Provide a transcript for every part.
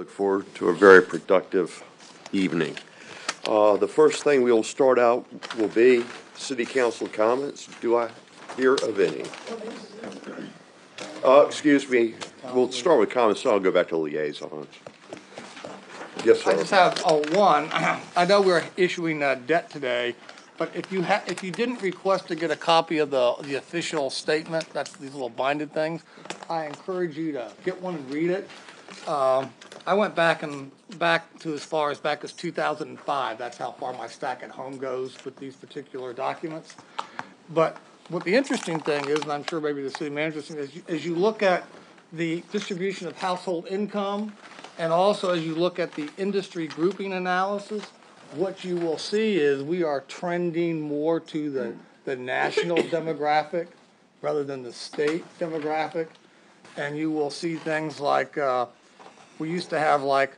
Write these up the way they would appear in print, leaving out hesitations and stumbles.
Look forward to a very productive evening. The first thing we'll start out will be city council comments. Do I hear of any? Excuse me. We'll start with comments, so I'll go back to liaisons. Yes, sir. I just have one. I know we're issuing debt today, but if you didn't request to get a copy of the official statement, that's these little binded things, I encourage you to get one and read it. I went back to as far back as 2005. That's how far my stack at home goes with these particular documents. But what the interesting thing is, and I'm sure maybe the city manager is, as you look at the distribution of household income, and also as you look at the industry grouping analysis, what you will see is we are trending more to the national demographic rather than the state demographic. And you will see things like, we used to have like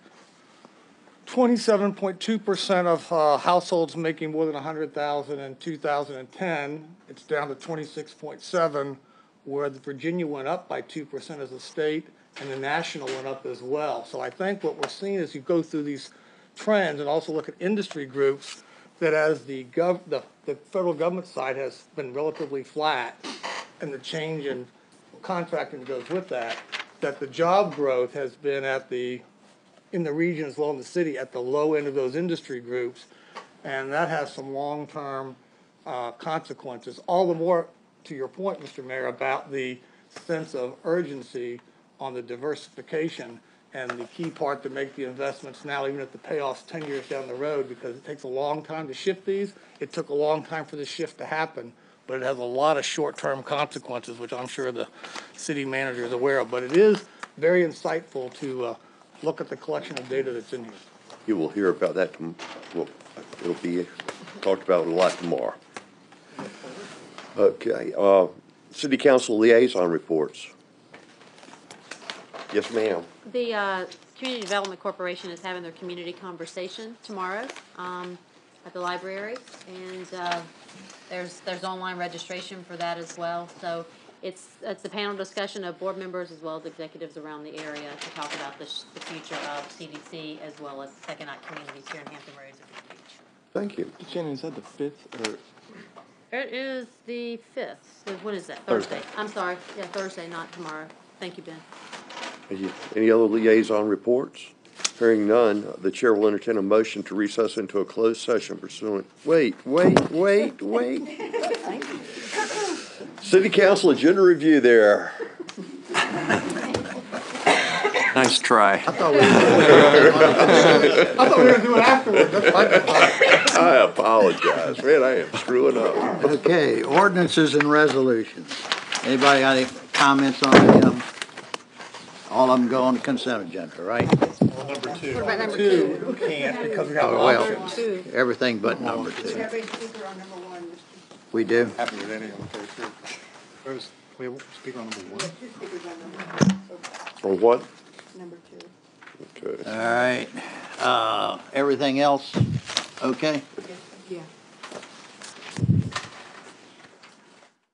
27.2% of households making more than $100,000 in 2010. It's down to 26.7%, where the Virginia went up by 2% as a state, and the national went up as well. So I think what we're seeing as you go through these trends and also look at industry groups, that as the federal government side has been relatively flat, and the change in contracting goes with that, that the job growth has been in the region as well in the city at the low end of those industry groups, and that has some long-term consequences. All the more to your point, Mr. Mayor, about the sense of urgency on the diversification and the key part to make the investments now, even if the payoff's 10 years down the road, because it takes a long time to shift these. It took a long time for the shift to happen, but it has a lot of short-term consequences, which I'm sure the city manager is aware of. But it is very insightful to look at the collection of data that's in here. You will hear about that. It'll be talked about a lot tomorrow. Okay. City council liaison reports. Yes, ma'am. The Community Development Corporation is having their community conversation tomorrow at the library, and there's online registration for that as well. So it's a panel discussion of board members as well as executives around the area to talk about the future of CDC as well as Second Night communities here in Hampton Roads and Beach. Thank you. Shannon, is that the 5th or? It is the 5th. So when is that? Thursday. I'm sorry. Yeah, Thursday, not tomorrow. Thank you, Ben. Any other liaison reports? Hearing none, the chair will entertain a motion to recess into a closed session pursuant. Wait. City council agenda review there. Nice try. I thought we were going to do it afterwards. I apologize, man. I am screwing up. Okay, ordinances and resolutions. Anybody got any comments on any of them? All of them go on the consent agenda, right? Well, number 2. What about number 2? We can't because we have well, everything but number 2. We do? Happy with any of them. We have a speaker on number 1. On what? Number 2. Okay. All right. Everything else okay? Yeah.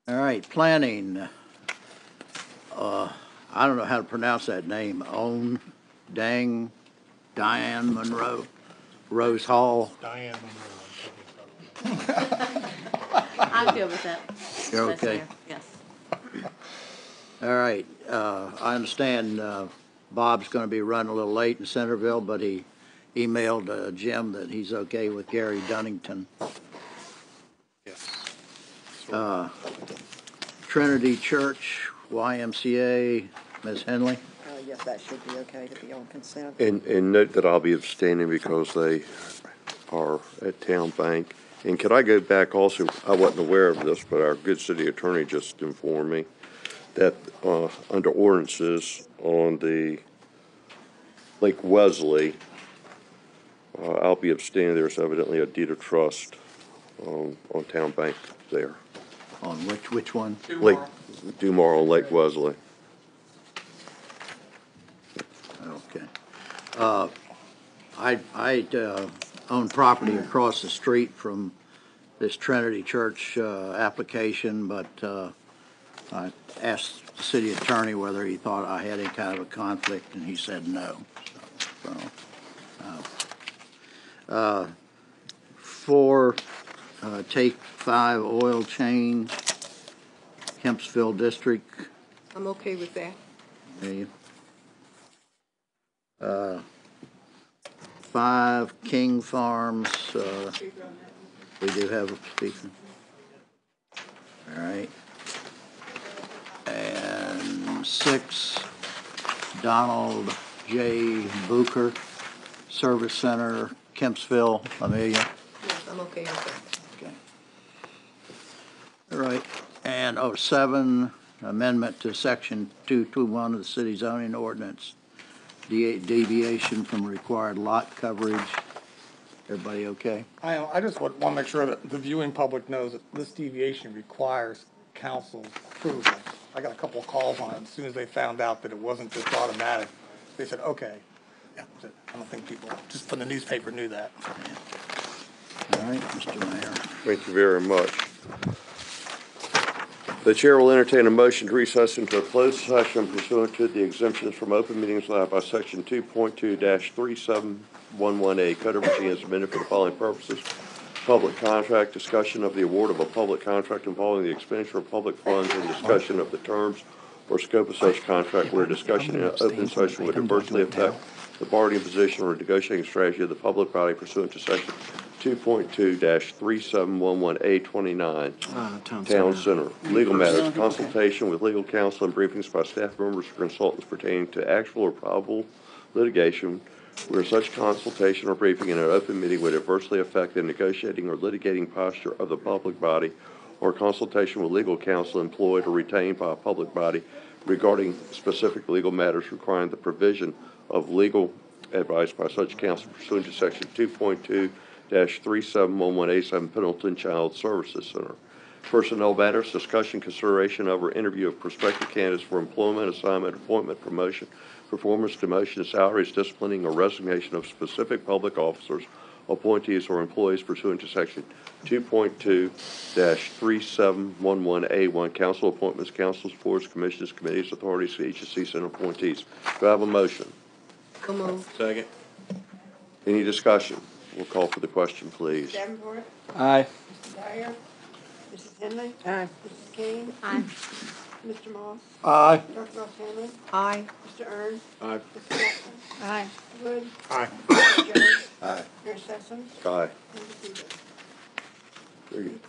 All right, planning. I don't know how to pronounce that name. Diane Monroe, Rose Hall. Diane Monroe. I'm good with that. You're okay? Yes. All right. I understand Bob's going to be running a little late in Centerville, but he emailed Jim that he's okay with Gary Dunnington. Yes. Trinity Church, YMCA, Ms. Henley. Yes, that should be okay to be on consent. And note that I'll be abstaining because they are at Town Bank. And could I go back also, I wasn't aware of this, but our good city attorney just informed me that under ordinances on the Lake Wesley, I'll be abstaining. There's evidently a deed of trust on Town Bank there. On which one? Dumar on Lake Wesley. Okay. I own property across the street from this Trinity Church application, but I asked the city attorney whether he thought I had any kind of a conflict, and he said no. phone. For Take 5 Oil Change, Kempsville District. I'm okay with that. Okay. 5 King Farms, we do have a speaker. All right. And 6 Donald J. Booker, Service Center, Kempsville, Amelia. Yes, I'm okay with that. Okay. All right. And 7, amendment to section 221 of the city zoning ordinance, deviation from required lot coverage. Everybody okay? I just want to make sure that the viewing public knows that this deviation requires council's approval. I got a couple of calls on it as soon as they found out that it wasn't just automatic. They said, okay. Yeah, I don't think people just from the newspaper knew that. All right, Mr. Mayor. Thank you very much. The chair will entertain a motion to recess into a closed session pursuant to the exemptions from open meetings allowed by section 2.2-3711A Code of Virginia as amended for the following purposes. Public contract, discussion of the award of a public contract involving the expenditure of public funds and discussion of the terms or scope of such contract where discussion in an open session would adversely affect the bargaining position or negotiating strategy of the public body pursuant to section 2.2-3711A29, Town Center. Legal matters, consultation with legal counsel and briefings by staff members or consultants pertaining to actual or probable litigation where such consultation or briefing in an open meeting would adversely affect the negotiating or litigating posture of the public body, or consultation with legal counsel employed or retained by a public body regarding specific legal matters requiring the provision of legal advice by such counsel pursuant to section 2.2-3711A7 Pendleton Child Services Center. Personnel matters, discussion, consideration of, or interview of prospective candidates for employment, assignment, appointment, promotion, performance, demotion, salaries, disciplining, or resignation of specific public officers, appointees, or employees pursuant to section 2.2-3711A1, council appointments, councils, boards, commissions, committees, authorities, agencies, and appointees. Do I have a motion? So moved. Second. Any discussion? We'll call for the question, please. Davenport, Aye. Mr. Dyer, Mrs. Henley. Aye. Mrs. King, Aye. Mr. Moss, Aye. Dr. Ross Hamlin, Aye. Mr. Ernst, Aye. Mr. Jackson, Aye. Mr. Wood, Aye. Mr. Jones, Aye. Mayor Sessions, Aye. and Mr. Seaver. Very good.